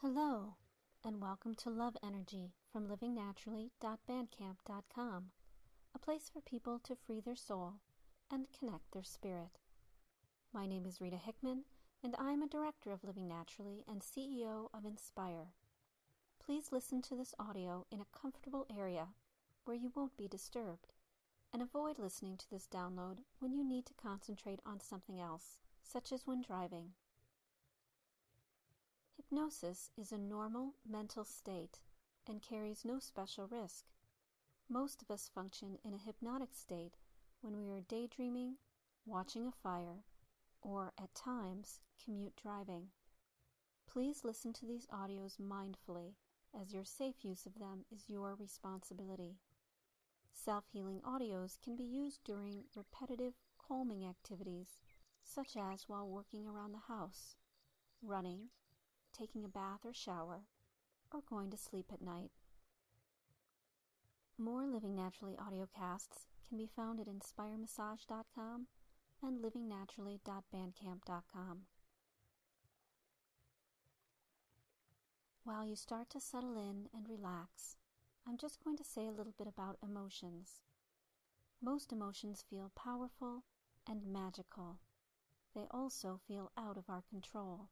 Hello, and welcome to Love Energy from livingnaturally.bandcamp.com, a place for people to free their soul and connect their spirit. My name is Rita Hickman, and I'm a director of Living Naturally and CEO of Inspire. Please listen to this audio in a comfortable area where you won't be disturbed, and avoid listening to this download when you need to concentrate on something else, such as when driving. Hypnosis is a normal mental state and carries no special risk. Most of us function in a hypnotic state when we are daydreaming, watching a fire, or at times commute driving. Please listen to these audios mindfully, as your safe use of them is your responsibility. Self-healing audios can be used during repetitive calming activities, such as while working around the house, running, taking a bath or shower, or going to sleep at night. More Living Naturally audiocasts can be found at inspiremassage.com and livingnaturally.bandcamp.com. While you start to settle in and relax, I'm just going to say a little bit about emotions. Most emotions feel powerful and magical. They also feel out of our control.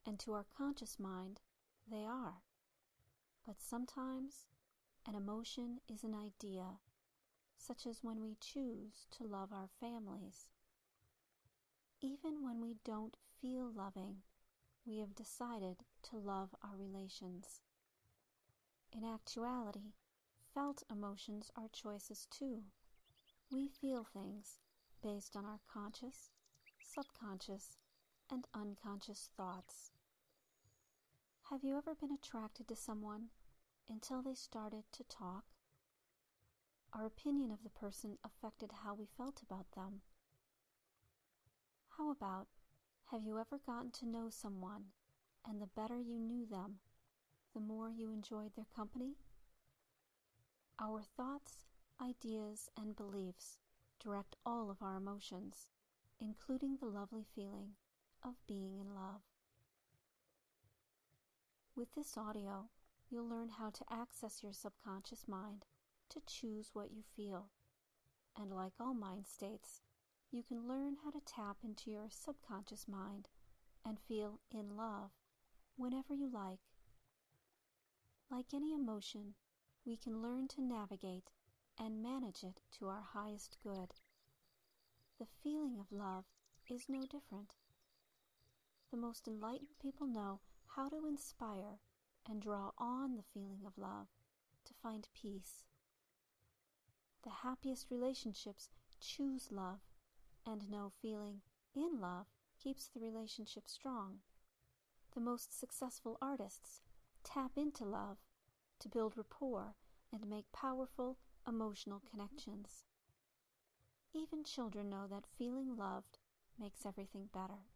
And to our conscious mind, they are. But sometimes, an emotion is an idea, such as when we choose to love our families. Even when we don't feel loving, we have decided to love our relations. In actuality, felt emotions are choices too. We feel things based on our conscious, subconscious, and unconscious thoughts. Have you ever been attracted to someone until they started to talk? Our opinion of the person affected how we felt about them. How about, have you ever gotten to know someone, and the better you knew them, the more you enjoyed their company? Our thoughts, ideas, and beliefs direct all of our emotions, including the lovely feeling of being in love. With this audio, you'll learn how to access your subconscious mind to choose what you feel. And like all mind states, you can learn how to tap into your subconscious mind and feel in love whenever you like. Like any emotion, we can learn to navigate and manage it to our highest good. The feeling of love is no different. The most enlightened people know how to inspire and draw on the feeling of love to find peace. The happiest relationships choose love, and know feeling in love keeps the relationship strong. The most successful artists tap into love to build rapport and make powerful emotional connections. Even children know that feeling loved makes everything better.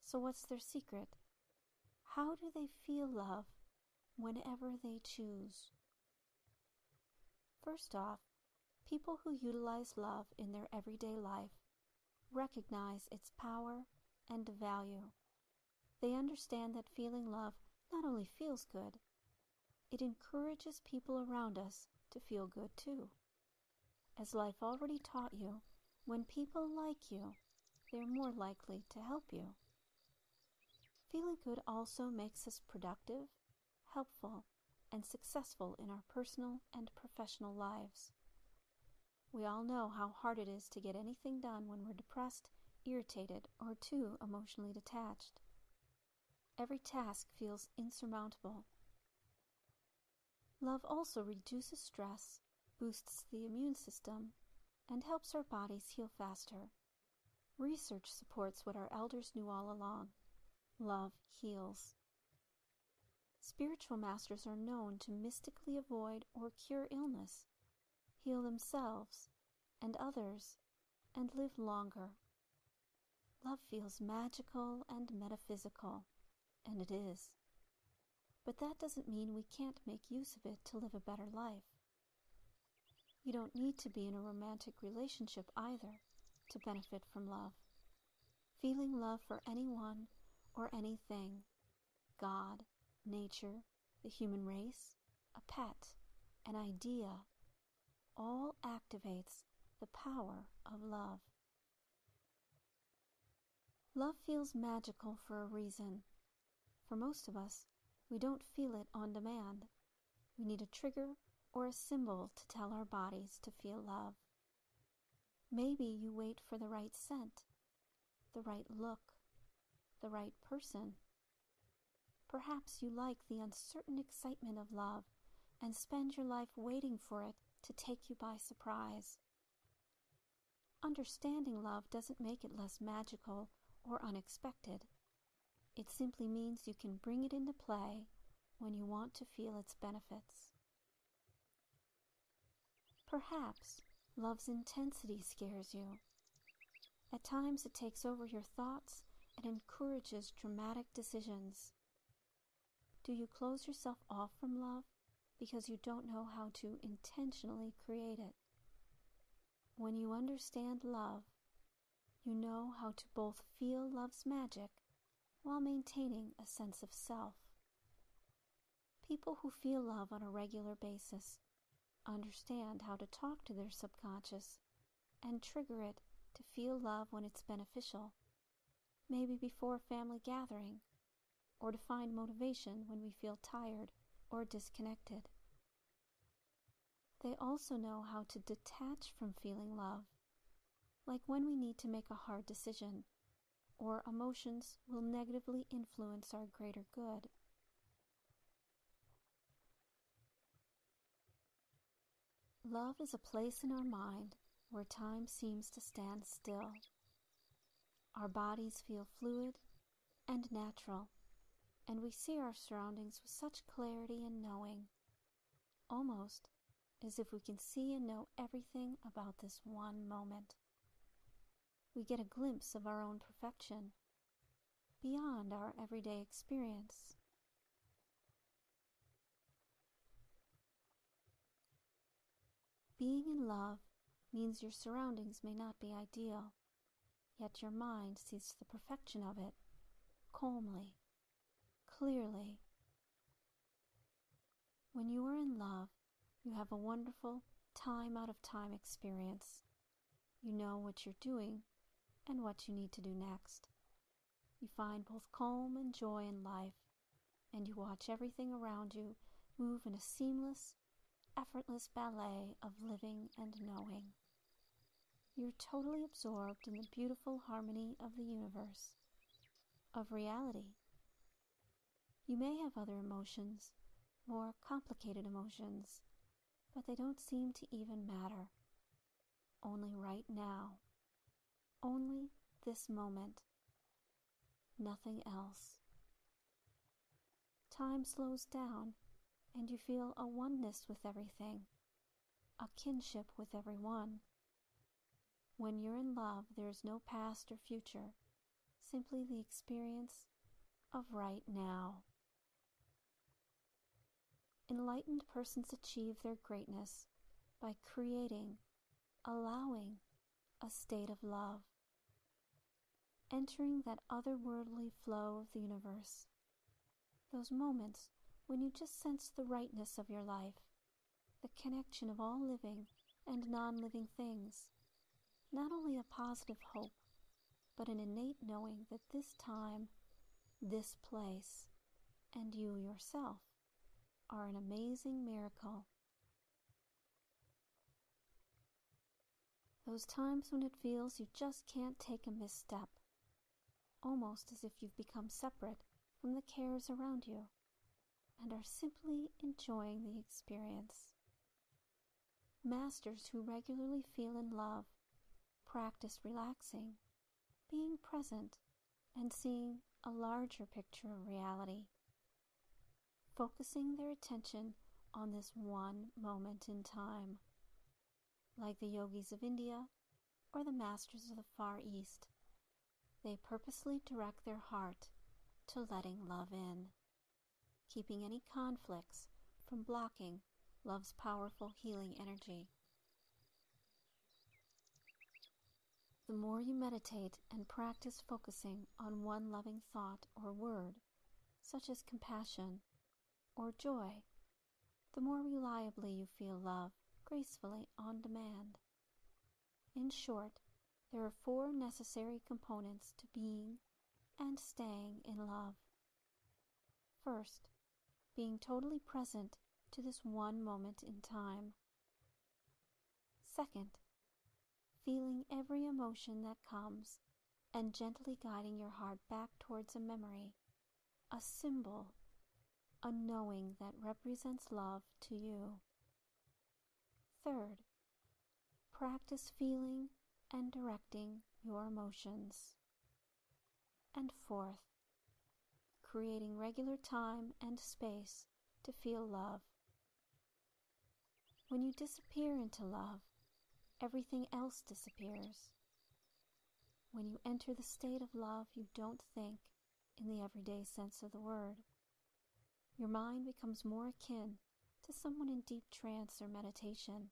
So what's their secret? How do they feel love whenever they choose? First off, people who utilize love in their everyday life recognize its power and value. They understand that feeling love not only feels good, it encourages people around us to feel good too. As life already taught you, when people like you, they're more likely to help you. Feeling good also makes us productive, helpful, and successful in our personal and professional lives. We all know how hard it is to get anything done when we're depressed, irritated, or too emotionally detached. Every task feels insurmountable. Love also reduces stress, boosts the immune system, and helps our bodies heal faster. Research supports what our elders knew all along. Love heals. Spiritual masters are known to mystically avoid or cure illness, heal themselves and others, and live longer. Love feels magical and metaphysical, and it is. But that doesn't mean we can't make use of it to live a better life. You don't need to be in a romantic relationship either to benefit from love. Feeling love for anyone or anything God, nature, the human race, a pet, an idea, all activates the power of love. Love feels magical for a reason. For most of us, we don't feel it on demand. We need a trigger or a symbol to tell our bodies to feel love. Maybe you wait for the right scent, the right look, the right person. Perhaps you like the uncertain excitement of love and spend your life waiting for it to take you by surprise. Understanding love doesn't make it less magical or unexpected. It simply means you can bring it into play when you want to feel its benefits. Perhaps love's intensity scares you. At times it takes over your thoughts and encourages dramatic decisions. Do you close yourself off from love because you don't know how to intentionally create it? When you understand love, you know how to both feel love's magic while maintaining a sense of self. People who feel love on a regular basis understand how to talk to their subconscious and trigger it to feel love when it's beneficial, maybe before a family gathering, or to find motivation when we feel tired or disconnected. They also know how to detach from feeling love, like when we need to make a hard decision, or emotions will negatively influence our greater good. Love is a place in our mind where time seems to stand still. Our bodies feel fluid and natural, and we see our surroundings with such clarity and knowing, almost as if we can see and know everything about this one moment. We get a glimpse of our own perfection, beyond our everyday experience. Being in love means your surroundings may not be ideal, yet your mind sees the perfection of it, calmly, clearly. When you are in love, you have a wonderful time out of time experience. You know what you're doing and what you need to do next. You find both calm and joy in life, and you watch everything around you move in a seamless, effortless ballet of living and knowing. You're totally absorbed in the beautiful harmony of the universe, of reality. You may have other emotions, more complicated emotions, but they don't seem to even matter. Only right now. Only this moment. Nothing else. Time slows down, and you feel a oneness with everything, a kinship with everyone. When you're in love, there is no past or future, simply the experience of right now. Enlightened persons achieve their greatness by creating, allowing a state of love, entering that otherworldly flow of the universe. Those moments when you just sense the rightness of your life, the connection of all living and non-living things, not only a positive hope, but an innate knowing that this time, this place, and you yourself are an amazing miracle. Those times when it feels you just can't take a misstep, almost as if you've become separate from the cares around you, and are simply enjoying the experience. Masters who regularly feel in love practice relaxing, being present, and seeing a larger picture of reality, focusing their attention on this one moment in time. Like the yogis of India or the masters of the Far East, they purposely direct their heart to letting love in, keeping any conflicts from blocking love's powerful healing energy. The more you meditate and practice focusing on one loving thought or word, such as compassion or joy, the more reliably you feel love gracefully on demand. In short, there are 4 necessary components to being and staying in love. First, being totally present to this one moment in time. Second, feeling every emotion that comes and gently guiding your heart back towards a memory, a symbol, a knowing that represents love to you. Third, practice feeling and directing your emotions. And fourth, creating regular time and space to feel love. When you disappear into love, everything else disappears. When you enter the state of love, you don't think in the everyday sense of the word. Your mind becomes more akin to someone in deep trance or meditation.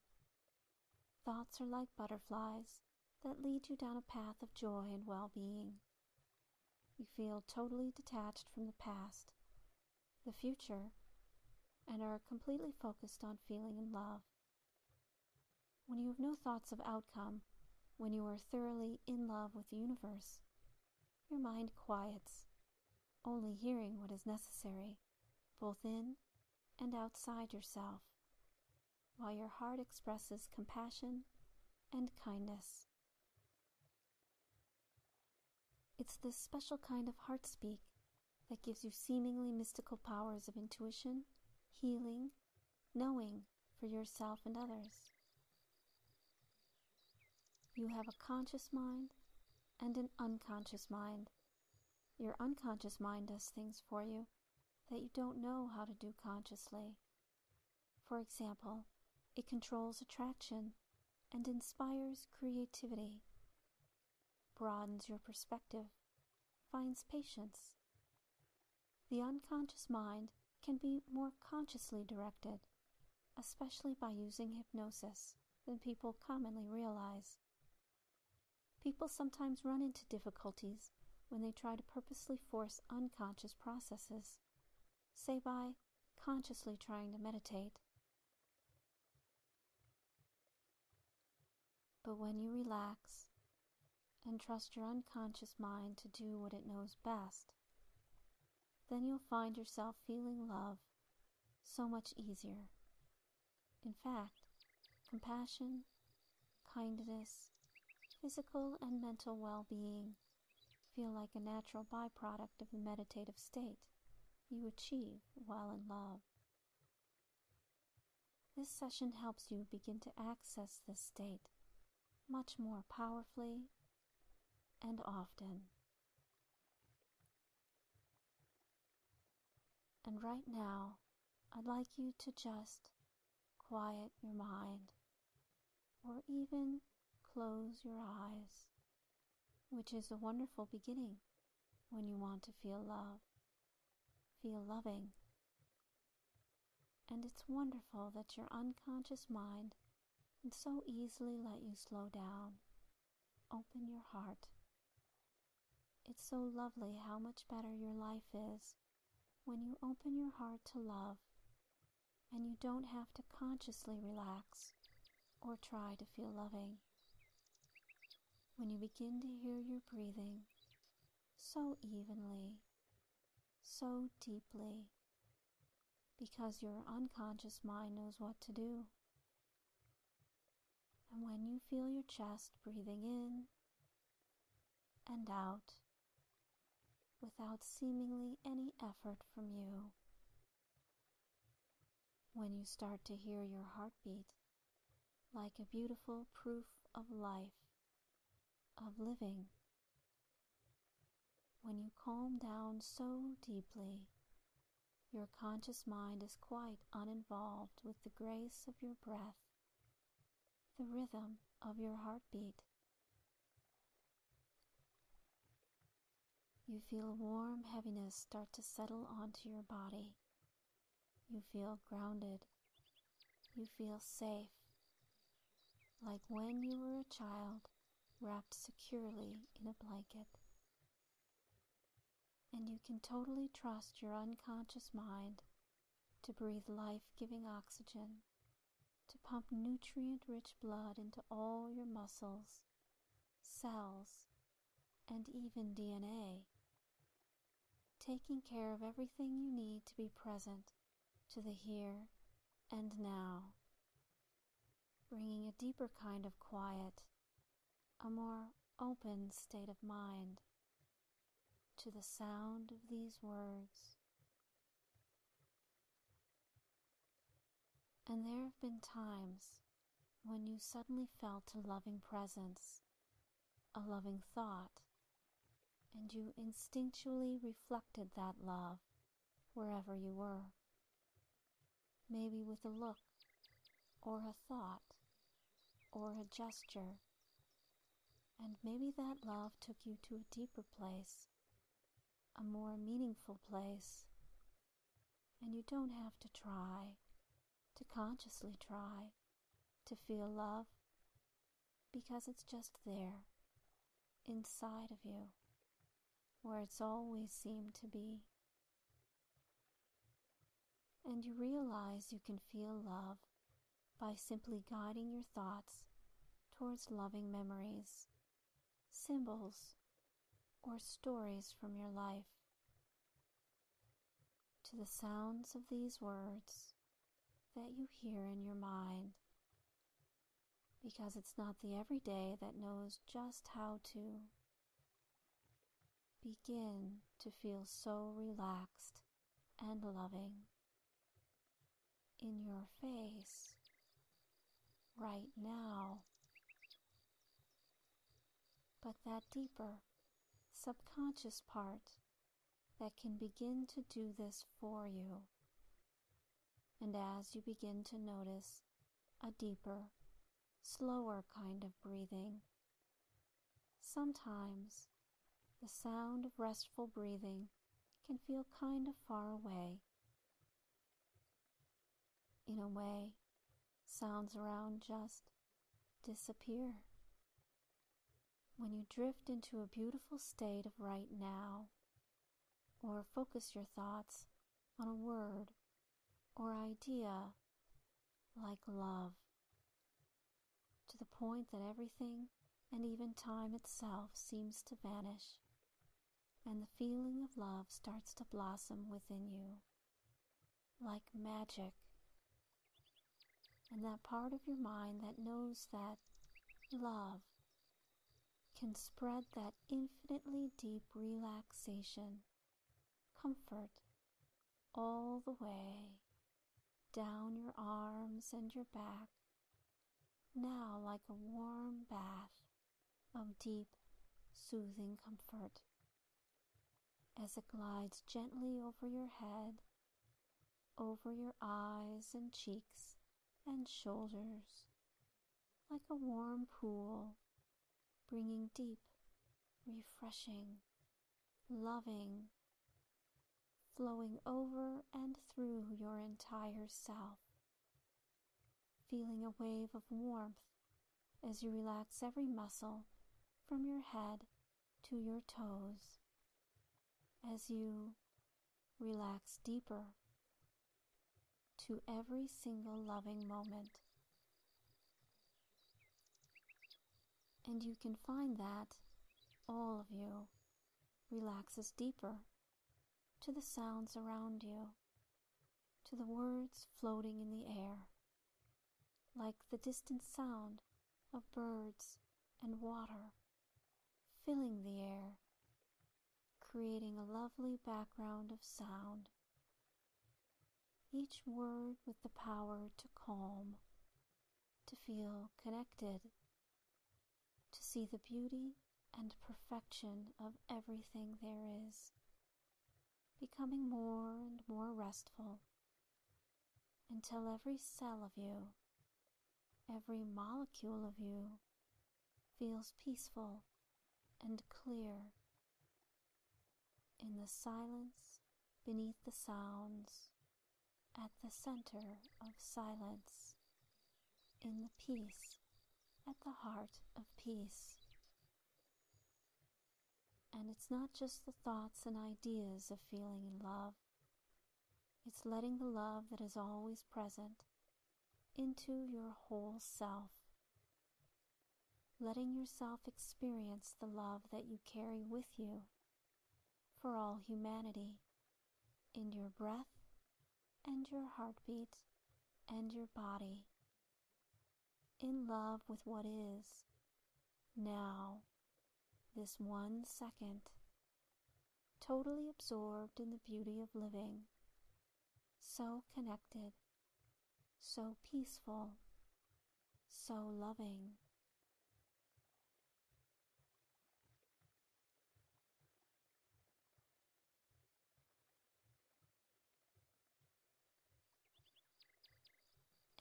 Thoughts are like butterflies that lead you down a path of joy and well-being. You feel totally detached from the past, the future, and are completely focused on feeling in love. When you have no thoughts of outcome, when you are thoroughly in love with the universe, your mind quiets, only hearing what is necessary, both in and outside yourself, while your heart expresses compassion and kindness. It's this special kind of heart speak that gives you seemingly mystical powers of intuition, healing, knowing for yourself and others. You have a conscious mind and an unconscious mind. Your unconscious mind does things for you that you don't know how to do consciously. For example, it controls attraction and inspires creativity, broadens your perspective, finds patience. The unconscious mind can be more consciously directed, especially by using hypnosis, than people commonly realize. People sometimes run into difficulties when they try to purposely force unconscious processes, say by consciously trying to meditate. But when you relax and trust your unconscious mind to do what it knows best, then you'll find yourself feeling love so much easier. In fact, compassion, kindness, physical and mental well-being feel like a natural byproduct of the meditative state you achieve while in love. This session helps you begin to access this state much more powerfully and often. And right now, I'd like you to just quiet your mind, or even close your eyes, which is a wonderful beginning when you want to feel love, feel loving. And it's wonderful that your unconscious mind can so easily let you slow down, open your heart. It's so lovely how much better your life is when you open your heart to love, and you don't have to consciously relax or try to feel loving. When you begin to hear your breathing so evenly, so deeply, because your unconscious mind knows what to do. And when you feel your chest breathing in and out without seemingly any effort from you, when you start to hear your heartbeat like a beautiful proof of life, of living, when you calm down so deeply, your conscious mind is quite uninvolved with the grace of your breath, the rhythm of your heartbeat. You feel a warm heaviness start to settle onto your body. You feel grounded. You feel safe, like when you were a child wrapped securely in a blanket. and you can totally trust your unconscious mind to breathe life-giving oxygen, to pump nutrient-rich blood into all your muscles, cells, and even DNA, taking care of everything you need to be present to the here and now, bringing a deeper kind of quiet, a more open state of mind to the sound of these words. And there have been times when you suddenly felt a loving presence, a loving thought, and you instinctually reflected that love wherever you were, maybe with a look, or a thought, or a gesture, and maybe that love took you to a deeper place, a more meaningful place, and you don't have to try, to consciously try, to feel love, because it's just there, inside of you, where it's always seemed to be. And you realize you can feel love by simply guiding your thoughts towards loving memories, symbols, or stories from your life, to the sounds of these words that you hear in your mind, because it's not the everyday that knows just how to begin to feel so relaxed and loving in your face right now. But that deeper, subconscious part that can begin to do this for you. And as you begin to notice a deeper, slower kind of breathing, sometimes the sound of restful breathing can feel kind of far away. In a way, sounds around just disappear. When you drift into a beautiful state of right now, or focus your thoughts on a word or idea like love, to the point that everything and even time itself seems to vanish, and the feeling of love starts to blossom within you like magic. And that part of your mind that knows that love can spread that infinitely deep relaxation, comfort, all the way down your arms and your back, now like a warm bath of deep, soothing comfort, as it glides gently over your head, over your eyes and cheeks and shoulders, like a warm pool, bringing deep, refreshing, loving, flowing over and through your entire self, feeling a wave of warmth as you relax every muscle from your head to your toes, as you relax deeper to every single loving moment. And you can find that all of you relaxes deeper to the sounds around you, to the words floating in the air, like the distant sound of birds and water filling the air, creating a lovely background of sound, each word with the power to calm, to feel connected, to see the beauty and perfection of everything there is, becoming more and more restful, until every cell of you, every molecule of you, feels peaceful and clear in the silence beneath the sounds, at the center of silence, in the peace at the heart of peace. And it's not just the thoughts and ideas of feeling in love. It's letting the love that is always present into your whole self. Letting yourself experience the love that you carry with you for all humanity in your breath and your heartbeat and your body. In love with what is now, this 1 second, totally absorbed in the beauty of living, so connected, so peaceful, so loving.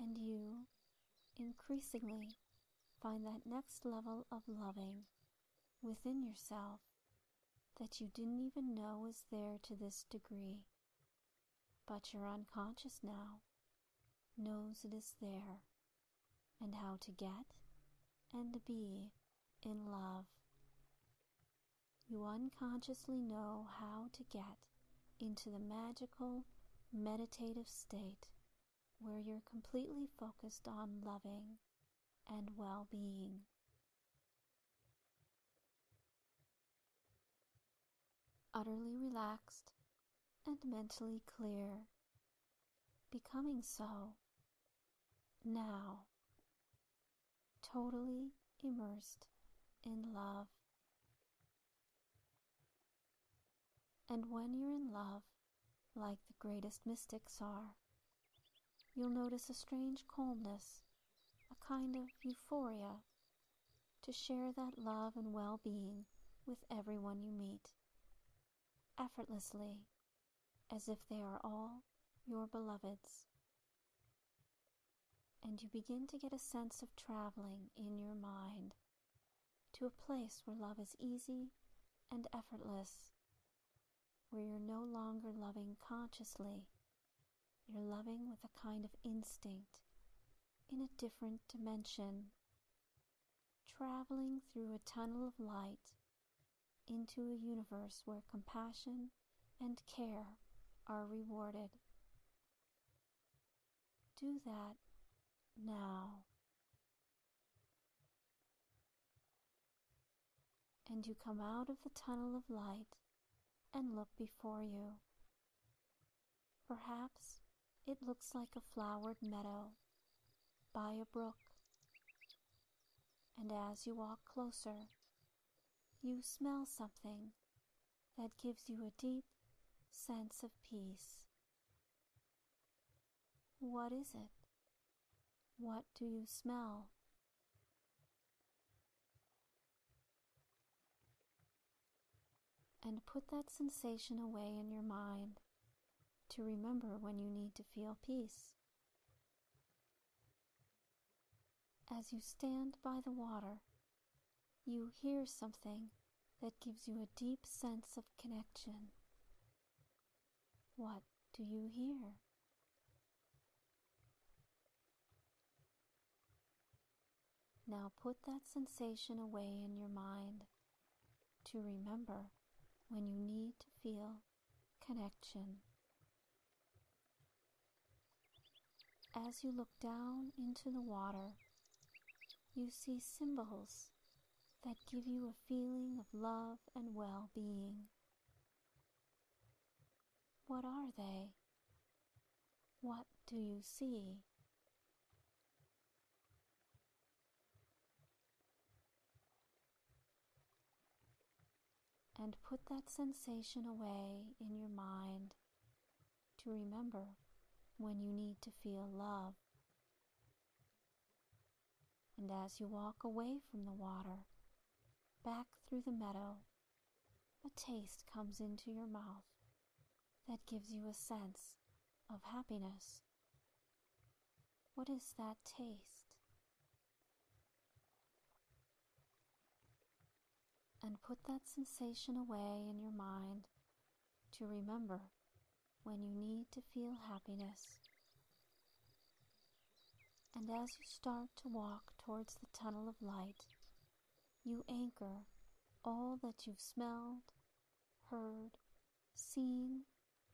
And you increasingly find that next level of loving within yourself that you didn't even know was there to this degree, but your unconscious now knows it is there and how to get and be in love. You unconsciously know how to get into the magical, meditative state where you're completely focused on loving and well-being. Utterly relaxed and mentally clear, becoming so now, totally immersed in love. And when you're in love, like the greatest mystics are, you'll notice a strange calmness, a kind of euphoria, to share that love and well-being with everyone you meet, effortlessly, as if they are all your beloveds. And you begin to get a sense of traveling in your mind to a place where love is easy and effortless, where you're no longer loving consciously. You're loving with a kind of instinct, in a different dimension, traveling through a tunnel of light into a universe where compassion and care are rewarded. Do that now. And you come out of the tunnel of light and look before you. Perhaps it looks like a flowered meadow by a brook, and as you walk closer, you smell something that gives you a deep sense of peace. What is it? What do you smell? And put that sensation away in your mind to remember when you need to feel peace. As you stand by the water, you hear something that gives you a deep sense of connection. What do you hear? Now put that sensation away in your mind to remember when you need to feel connection. As you look down into the water, you see symbols that give you a feeling of love and well-being. What are they? What do you see? And put that sensation away in your mind to remember when you need to feel love. And as you walk away from the water, back through the meadow, a taste comes into your mouth that gives you a sense of happiness. What is that taste? And put that sensation away in your mind to remember when you need to feel happiness. And as you start to walk towards the tunnel of light, you anchor all that you've smelled heard, seen,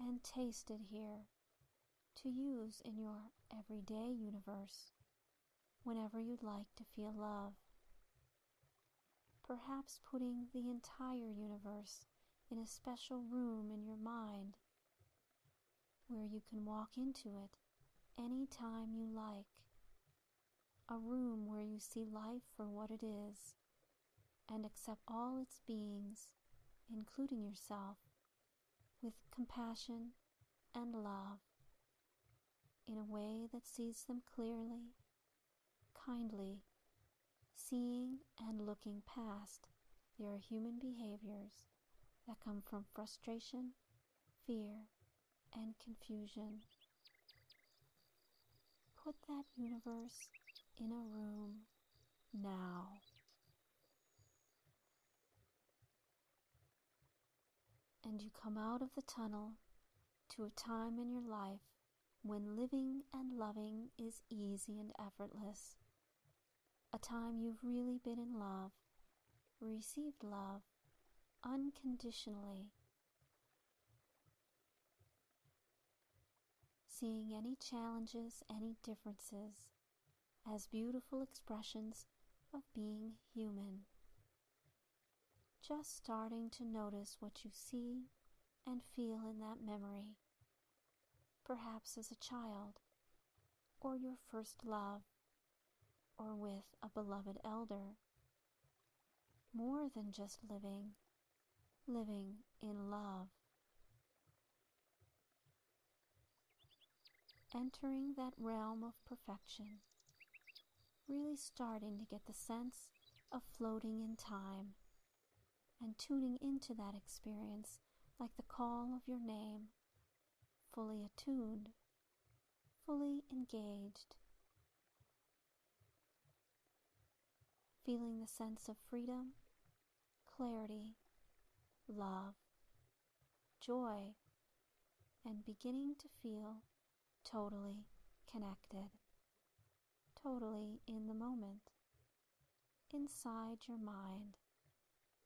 and tasted here to use in your everyday universe whenever you'd like to feel love. Perhaps putting the entire universe in a special room in your mind where you can walk into it any time you like. A room where you see life for what it is and accept all its beings, including yourself, with compassion and love, in a way that sees them clearly, kindly, seeing and looking past their human behaviors that come from frustration, fear, and confusion. Put that universe in a room now. And you come out of the tunnel to a time in your life when living and loving is easy and effortless. A time you've really been in love, received love unconditionally. Seeing any challenges, any differences as beautiful expressions of being human. Just starting to notice what you see and feel in that memory, perhaps as a child, or your first love, or with a beloved elder. More than just living in love. Entering that realm of perfection, really starting to get the sense of floating in time and tuning into that experience like the call of your name, fully attuned, fully engaged, feeling the sense of freedom, clarity, love, joy, and beginning to feel totally connected, totally in the moment, inside your mind,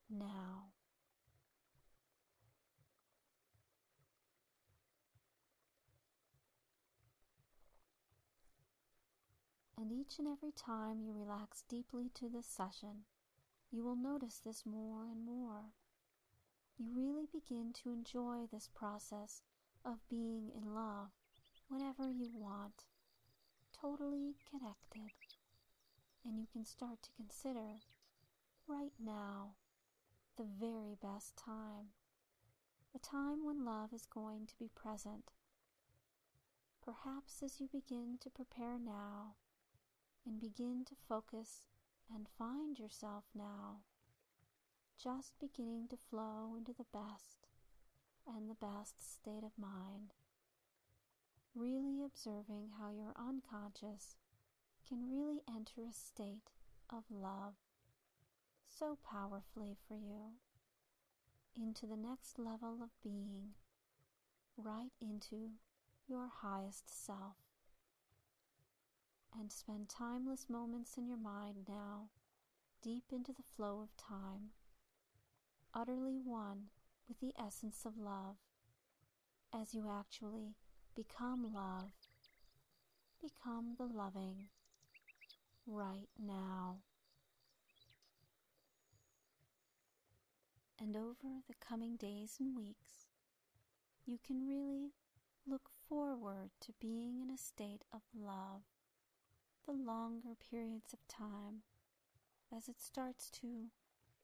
now. And each and every time you relax deeply to this session, you will notice this more and more. You really begin to enjoy this process of being in love whenever you want, totally connected. And you can start to consider, right now, the very best time, the time when love is going to be present. Perhaps as you begin to prepare now, and begin to focus and find yourself now, just beginning to flow into the best and the best state of mind, really observing how your unconscious can really enter a state of love so powerfully for you, into the next level of being, right into your highest self. And spend timeless moments in your mind now, deep into the flow of time, utterly one with the essence of love, as you actually become love, become the loving, right now. And over the coming days and weeks, you can really look forward to being in a state of love, the longer periods of time, as it starts to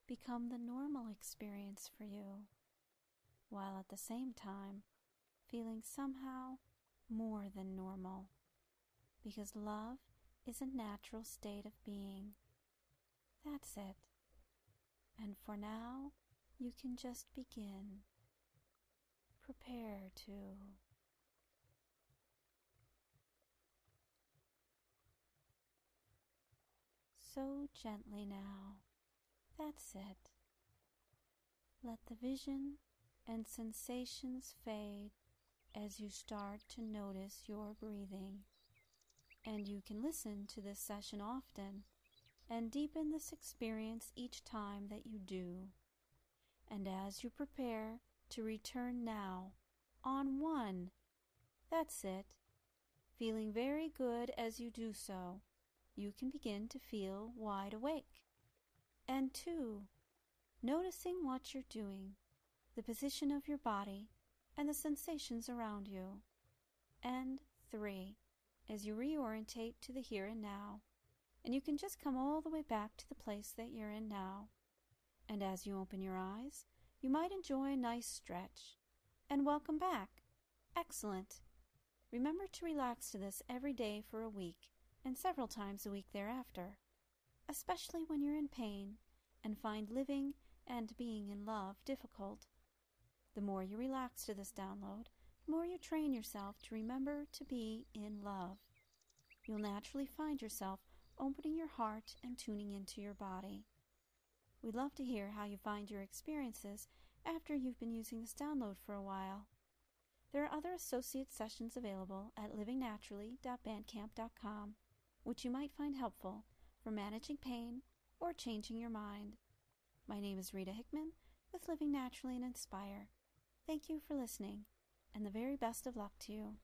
become the normal experience for you, while at the same time feeling somehow more than normal, because love is a natural state of being. That's it. And for now, you can just begin. Prepare to. So gently now. That's it. Let the vision and sensations fade as you start to notice your breathing. And you can listen to this session often and deepen this experience each time that you do. And as you prepare to return now on 1. That's it. Feeling very good as you do so, you can begin to feel wide awake. And 2, noticing what you're doing, the position of your body, and the sensations around you. And 3, as you reorientate to the here and now, and you can just come all the way back to the place that you're in now. And as you open your eyes, you might enjoy a nice stretch. And welcome back. Excellent. Remember to relax to this every day for a week, and several times a week thereafter, especially when you're in pain and find living and being in love difficult. The more you relax to this download, the more you train yourself to remember to be in love. You'll naturally find yourself opening your heart and tuning into your body. We'd love to hear how you find your experiences after you've been using this download for a while. There are other associate sessions available at livingnaturally.bandcamp.com, which you might find helpful for managing pain or changing your mind. My name is Rita Hickman with Living Naturally and Inspire. Thank you for listening, and the very best of luck to you.